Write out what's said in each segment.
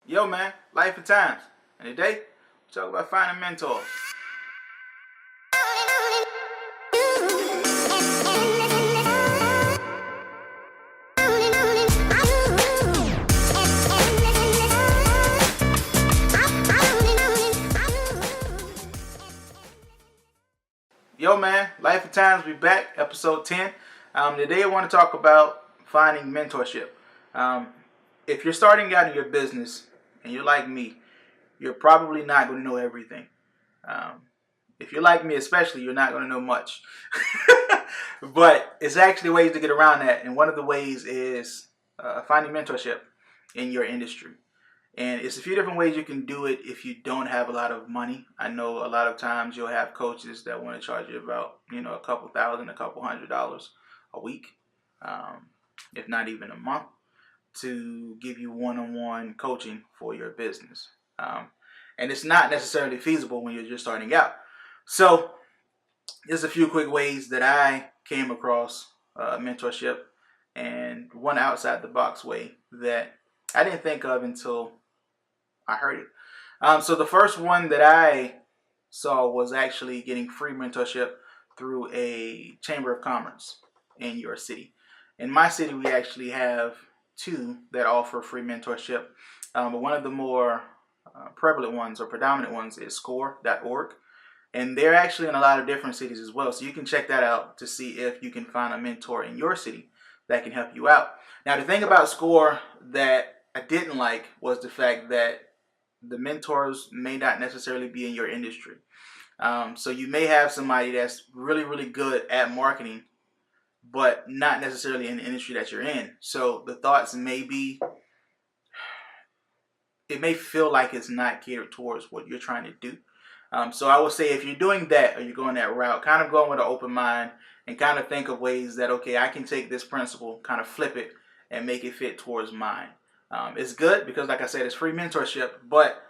Yo man, life and times. And today, we talk about finding mentors. Yo man, life and times, we back, episode 10. Today I want to talk about finding mentorship. If you're starting out in your business and you're like me, you're probably not going to know everything. If you're like me especially, you're not going to know much. But it's actually ways to get around that. And one of the ways is finding mentorship in your industry. And it's a few different ways you can do it if you don't have a lot of money. I know a lot of times you'll have coaches that want to charge you about, a couple thousand, a couple $100s a week, if not even a month, to give you one-on-one coaching for your business. And it's not necessarily feasible when you're just starting out. So there's a few quick ways that I came across mentorship, and one outside the box way that I didn't think of until I heard it. So the first one that I saw was actually getting free mentorship through a chamber of commerce in your city. In my city, we actually have two that offer free mentorship. But one of the more prevalent ones or predominant ones is score.org. And they're actually in a lot of different cities as well. So you can check that out to see if you can find a mentor in your city that can help you out. Now, the thing about Score that I didn't like was the fact that the mentors may not necessarily be in your industry. So you may have somebody that's really, really good at marketing, but not necessarily in the industry that you're in. So the thoughts may be, it may feel like it's not catered towards what you're trying to do. So I would say if you're doing that or you're going that route, kind of go with an open mind and kind of think of ways that, okay, I can take this principle, kind of flip it and make it fit towards mine. It's good because, like I said, it's free mentorship, but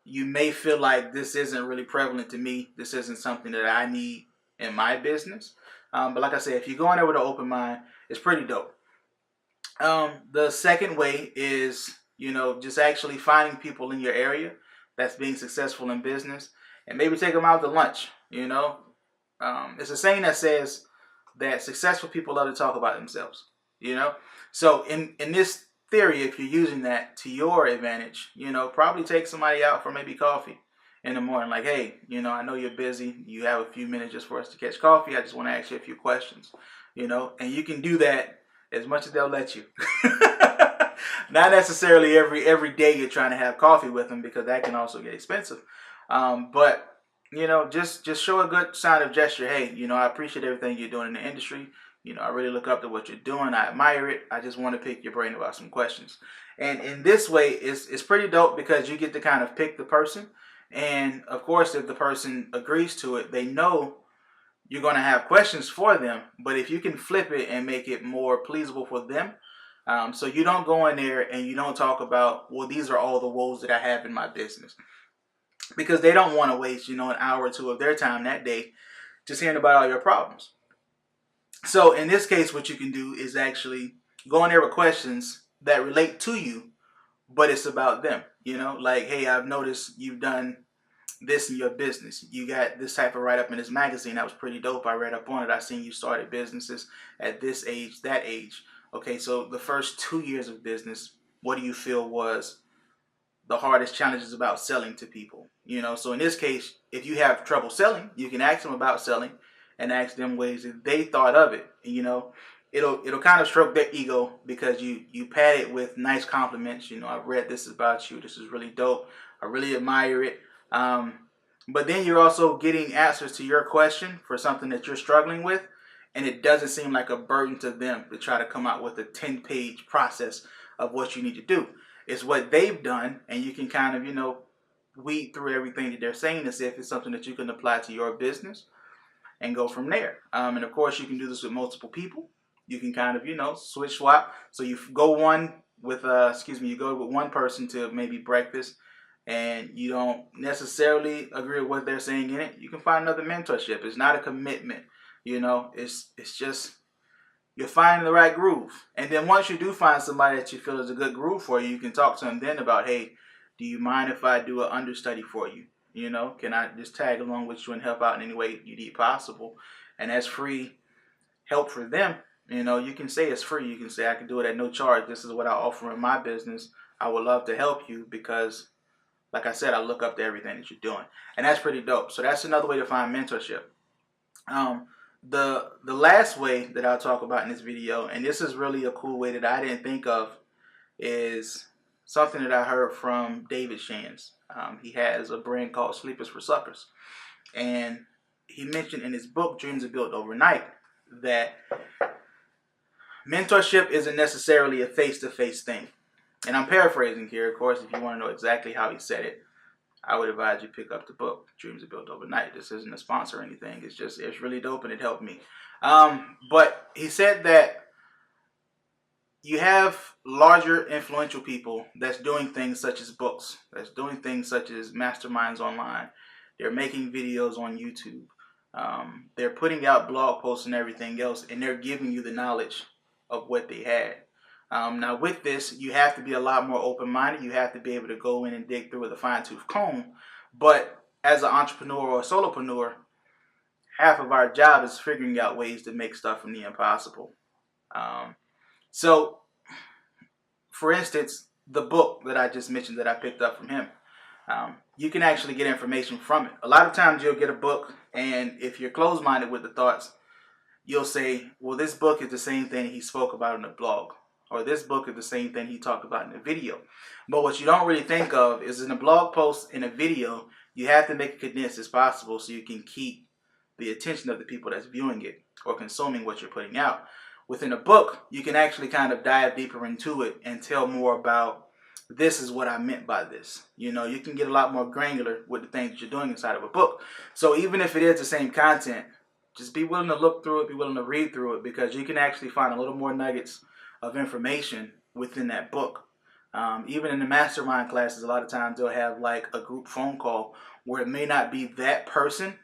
you may feel like this isn't really prevalent to me. This isn't something that I need in my business. But like I said, if you go in there with an open mind, it's pretty dope. The second way is, just actually finding people in your area that's being successful in business and maybe take them out to lunch. It's a saying that says that successful people love to talk about themselves, So in this theory, if you're using that to your advantage, probably take somebody out for maybe coffee in the morning. Like, hey, I know you're busy. You have a few minutes just for us to catch coffee. I just want to ask you a few questions, and you can do that as much as they'll let you. Not necessarily every day you're trying to have coffee with them, because that can also get expensive. But just show a good sign of gesture. Hey, I appreciate everything you're doing in the industry. I really look up to what you're doing. I admire it. I just want to pick your brain about some questions. And in this way, it's pretty dope because you get to kind of pick the person. And of course, if the person agrees to it, they know you're going to have questions for them. But if you can flip it and make it more pleasable for them, so you don't go in there and you don't talk about, well, these are all the woes that I have in my business. Because they don't want to waste, an hour or two of their time that day just hearing about all your problems. So in this case, what you can do is actually go in there with questions that relate to you, but it's about them. Like, hey, I've noticed you've done this in your business. You got this type of write-up in this magazine. That was pretty dope. I read up on it. I seen you started businesses at this age, that age. Okay, so the first 2 years of business, what do you feel was the hardest challenges about selling to people? So in this case, if you have trouble selling, you can ask them about selling and ask them ways that they thought of it. It'll kind of stroke their ego because you pad it with nice compliments. I've read this about you. This is really dope. I really admire it. But then you're also getting answers to your question for something that you're struggling with, and it doesn't seem like a burden to them to try to come out with a 10-page process of what you need to do. It's what they've done, and you can kind of, weed through everything that they're saying to see if it's something that you can apply to your business and go from there. And of course, you can do this with multiple people. You can kind of, switch swap. So you go you go with one person to maybe breakfast, and you don't necessarily agree with what they're saying in it. You can find another mentorship. It's not a commitment. It's just you're finding the right groove. And then once you do find somebody that you feel is a good groove for you, you can talk to them then about, hey, Do you mind if I do an understudy for you? You know, can I just tag along with you and help out in any way you need possible? And that's free help for them. You know, you can say it's free. You can say I can do it at no charge. This is what I offer in my business. I would love to help you because, like I said, I look up to everything that you're doing, and that's pretty dope. So that's another way to find mentorship. The last way that I'll talk about in this video, and this is really a cool way that I didn't think of, is something that I heard from David Shands. He has a brand called Sleepers for Suckers, and he mentioned in his book Dreams Are Built Overnight that mentorship isn't necessarily a face-to-face thing. And I'm paraphrasing here, of course. If you want to know exactly how he said it, I would advise you pick up the book, Dreams Are Built Overnight. This isn't a sponsor or anything. It's really dope and it helped me. But he said that you have larger influential people that's doing things such as books, that's doing things such as masterminds online. They're making videos on YouTube. They're putting out blog posts and everything else, and they're giving you the knowledge of what they had. Now with this, you have to be a lot more open-minded. You have to be able to go in and dig through with a fine-tooth comb. But as an entrepreneur or a solopreneur, half of our job is figuring out ways to make stuff from the impossible. So, for instance, the book that I just mentioned that I picked up from him, you can actually get information from it. A lot of times you'll get a book, and if you're closed-minded with the thoughts, you'll say, well, this book is the same thing he spoke about in the blog, or this book is the same thing he talked about in the video. But what you don't really think of is in a blog post, in a video, you have to make it condensed as possible so you can keep the attention of the people that's viewing it or consuming what you're putting out. Within a book, you can actually kind of dive deeper into it and tell more about, this is what I meant by this. You know, you can get a lot more granular with the things that you're doing inside of a book. So even if it is the same content, just be willing to look through it, be willing to read through it, because you can actually find a little more nuggets of information within that book. Even in the mastermind classes, a lot of times they'll have like a group phone call where it may not be that person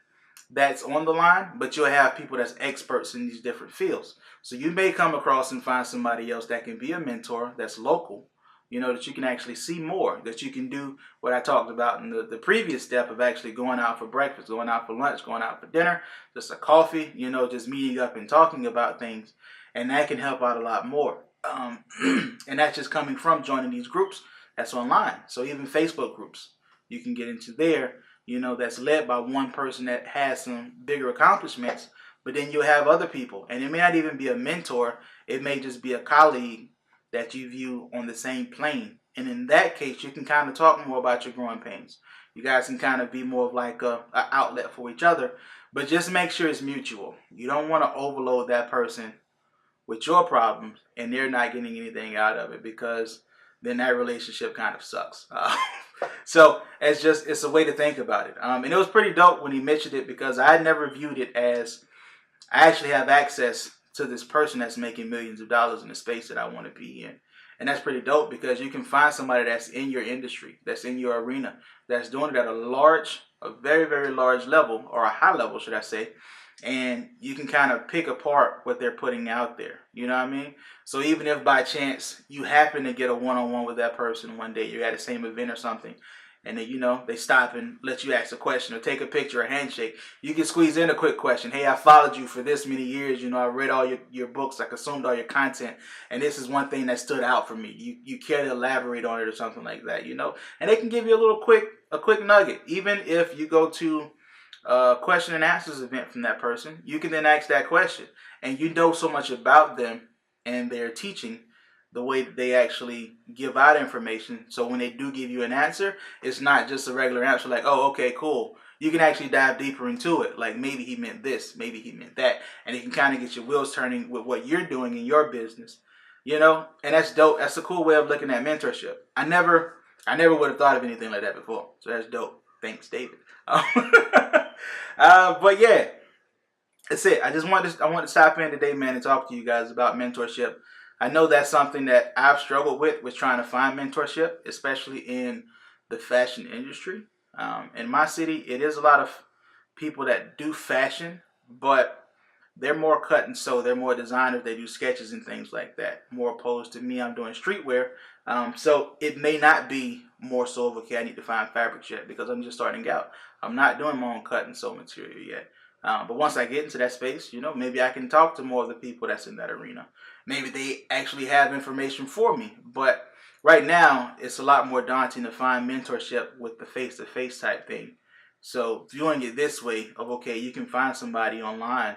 that's on the line, but you'll have people that's experts in these different fields. So you may come across and find somebody else that can be a mentor that's local, you know, that you can actually see more, that you can do what I talked about in the previous step of actually going out for breakfast, going out for lunch, going out for dinner, just a coffee, you know, just meeting up and talking about things. And that can help out a lot more. And that's just coming from joining these groups that's online. So even Facebook groups, you can get into there, you know, that's led by one person that has some bigger accomplishments, but then you'll have other people. And it may not even be a mentor. It may just be a colleague that you view on the same plane. And in that case, you can kind of talk more about your growing pains. You guys can kind of be more of like a outlet for each other, but just make sure it's mutual. You don't want to overload that person with your problems and they're not getting anything out of it, because then that relationship kind of sucks. So it's a way to think about it. And it was pretty dope when he mentioned it, because I had never viewed it as, I actually have access to this person that's making millions of dollars in the space that I want to be in. And that's pretty dope, because you can find somebody that's in your industry, that's in your arena, that's doing it at a very, very large level, or a high level, should I say. And you can kind of pick apart what they're putting out there. You know what I mean? So even if by chance you happen to get a one-on-one with that person one day, you're at the same event or something, and then, you know, they stop and let you ask a question or take a picture or handshake, you can squeeze in a quick question. Hey, I followed you for this many years. You know, I read all your books. I consumed all your content. And this is one thing that stood out for me. You care to elaborate on it or something like that, you know? And they can give you a quick nugget. Even if you go to question and answers event from that person, you can then ask that question, and you know so much about them and their teaching, the way that they actually give out information. So when they do give you an answer, it's not just a regular answer like, oh, okay, cool. You can actually dive deeper into it. Like, maybe he meant this, maybe he meant that, and it can kind of get your wheels turning with what you're doing in your business, you know. And that's dope. That's a cool way of looking at mentorship. I never would have thought of anything like that before. So that's dope. Thanks, David. But yeah, that's it. I wanted to stop in today, man, and talk to you guys about mentorship. I know that's something that I've struggled with trying to find mentorship, especially in the fashion industry. In my city, it is a lot of people that do fashion, but they're more cut and sew. They're more designers. They do sketches and things like that. More opposed to me, I'm doing streetwear. So it may not be more so of, okay, I need to find fabrics yet because I'm just starting out. I'm not doing my own cut and sew material yet. But once I get into that space, maybe I can talk to more of the people that's in that arena. Maybe they actually have information for me. But right now, it's a lot more daunting to find mentorship with the face-to-face type thing. So viewing it this way of, okay, you can find somebody online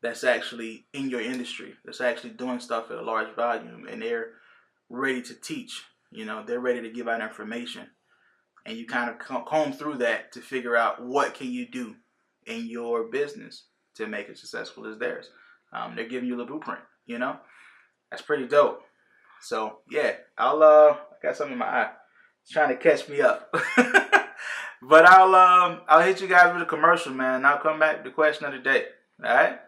that's actually in your industry, that's actually doing stuff at a large volume, and they're ready to teach. They're ready to give out information. And you kind of comb through that to figure out what can you do in your business to make it successful as theirs. They're giving you the blueprint, That's pretty dope. So yeah, I got something in my eye. It's trying to catch me up. But I'll hit you guys with a commercial, man. And I'll come back with the question of the day. All right?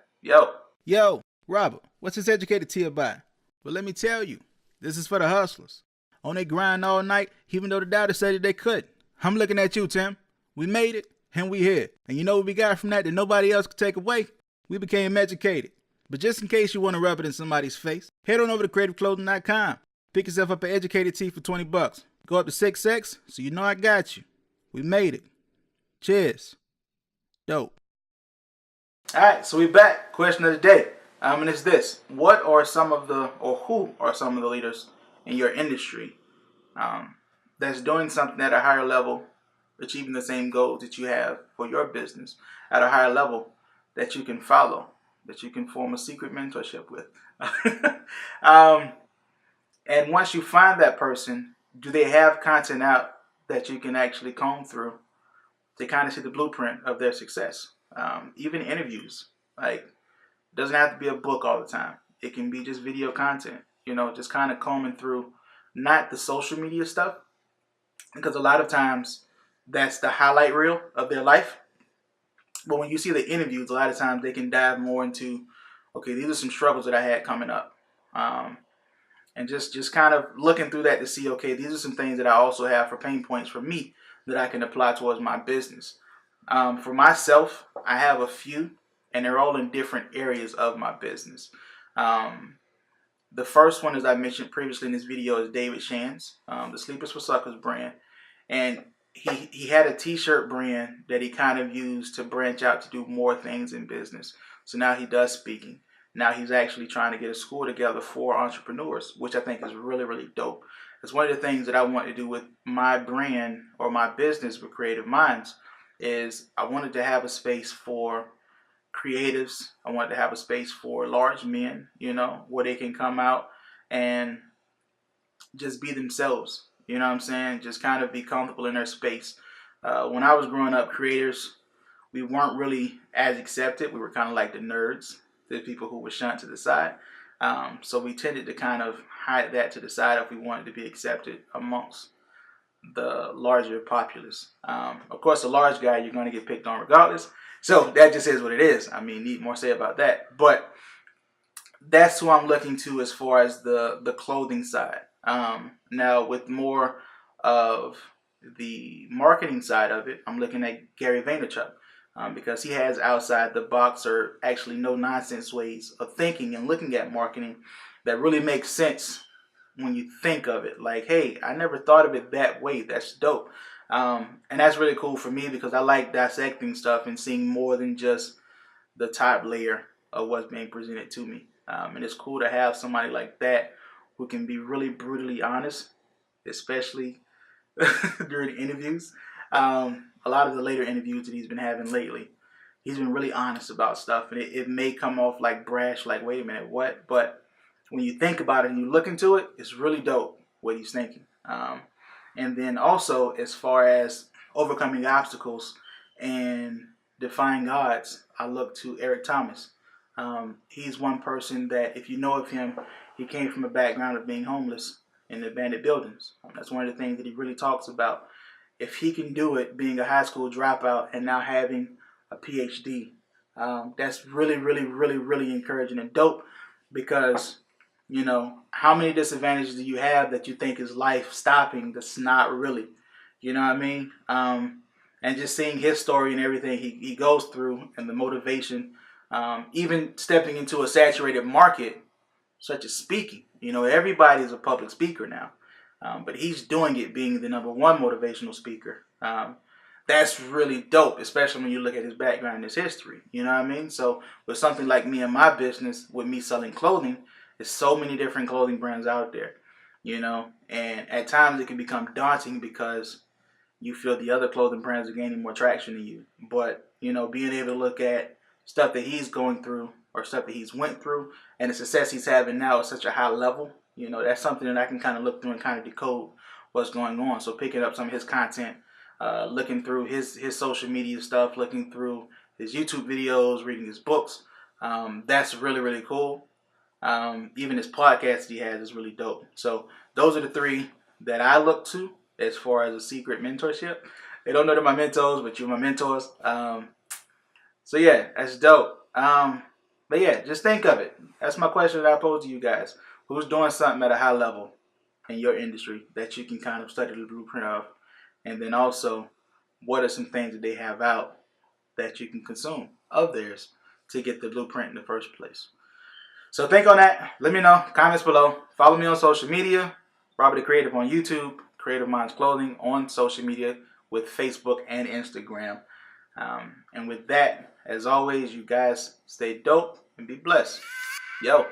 Yo, Robert, what's this educated tea about? Well, let me tell you, this is for the hustlers. On they grind all night, even though the doubters said that they couldn't. I'm looking at you, Tim. We made it, and we here. And you know what we got from that nobody else could take away? We became educated. But just in case you want to rub it in somebody's face, head on over to Cre8iveclothing.com. Pick yourself up an educated tee for $20. Go up to 6X, so you know I got you. We made it. Cheers. Dope. All right, so we back. Question of the day. And it's this. Who are some of the leaders in your industry that's doing something at a higher level, achieving the same goals that you have for your business at a higher level that you can follow, that you can form a secret mentorship with? And once you find that person, do they have content out that you can actually comb through to kind of see the blueprint of their success? Even interviews, like, it doesn't have to be a book all the time. It can be just video content, just kind of combing through, not the social media stuff, because a lot of times that's the highlight reel of their life. But when you see the interviews, a lot of times they can dive more into, okay, these are some struggles that I had coming up. And just kind of looking through that to see, okay, these are some things that I also have for pain points for me that I can apply towards my business. For myself, I have a few, and they're all in different areas of my business. The first one, as I mentioned previously in this video, is David Shands, the Sleepers for Suckers brand. And he had a t-shirt brand that he kind of used to branch out to do more things in business. So now he does speaking. Now he's actually trying to get a school together for entrepreneurs, which I think is really, really dope. It's one of the things that I want to do with my brand or my business with Cre8ive Minds is I wanted to have a space for creatives. I wanted to have a space for large men, where they can come out and just be themselves. You know what I'm saying? Just kind of be comfortable in their space. When I was growing up, creators, we weren't really as accepted. We were kind of like the nerds, the people who were shunned to the side. So we tended to kind of hide that to the side if we wanted to be accepted amongst the larger populace. Of course, a large guy, you're going to get picked on regardless. So that just is what it is. I mean, need more say about that. But that's who I'm looking to as far as the clothing side. Now, with more of the marketing side of it, I'm looking at Cre8ive Vaynerchuk. Because he has outside the box or actually no nonsense ways of thinking and looking at marketing that really makes sense when you think of it. Like, hey, I never thought of it that way. That's dope. And that's really cool for me because I like dissecting stuff and seeing more than just the top layer of what's being presented to me. And it's cool to have somebody like that who can be really brutally honest, especially during interviews. A lot of the later interviews that he's been having lately, he's been really honest about stuff. And it may come off like brash, like, wait a minute, what? But when you think about it and you look into it, it's really dope what he's thinking. And then also, as far as overcoming obstacles and defying odds, I look to Eric Thomas. He's one person that, if you know of him, he came from a background of being homeless in abandoned buildings. That's one of the things that he really talks about. If he can do it, being a high school dropout and now having a PhD, that's really, really, really, really encouraging and dope because, how many disadvantages do you have that you think is life stopping that's not really, you know what I mean? And just seeing his story and everything he goes through and the motivation even stepping into a saturated market such as speaking. You know, everybody is a public speaker now, but he's doing it being the number one motivational speaker. That's really dope, especially when you look at his background and his history. You know what I mean? So with something like me and my business, with me selling clothing, there's so many different clothing brands out there, you know, and at times it can become daunting because you feel the other clothing brands are gaining more traction than you. But, you know, being able to look at stuff that he's going through or stuff that he's went through and the success he's having now at such a high level, you know, that's something that I can kind of look through and kind of decode what's going on. So picking up some of his content, looking through his social media stuff, looking through his YouTube videos, reading his books, that's really, really cool. Even his podcast that he has is really dope. So those are the three that I look to as far as a secret mentorship. They don't know they're my mentors, but you're my mentors. So yeah, that's dope. But yeah, just think of it. That's my question that I pose to you guys. Who's doing something at a high level in your industry that you can kind of study the blueprint of? And then also, what are some things that they have out that you can consume of theirs to get the blueprint in the first place? So think on that. Let me know. Comments below. Follow me on social media. Robert the Creative on YouTube. Cre8ive Minds Clothing on social media with Facebook and Instagram. And with that, as always, you guys stay dope and be blessed. Yo.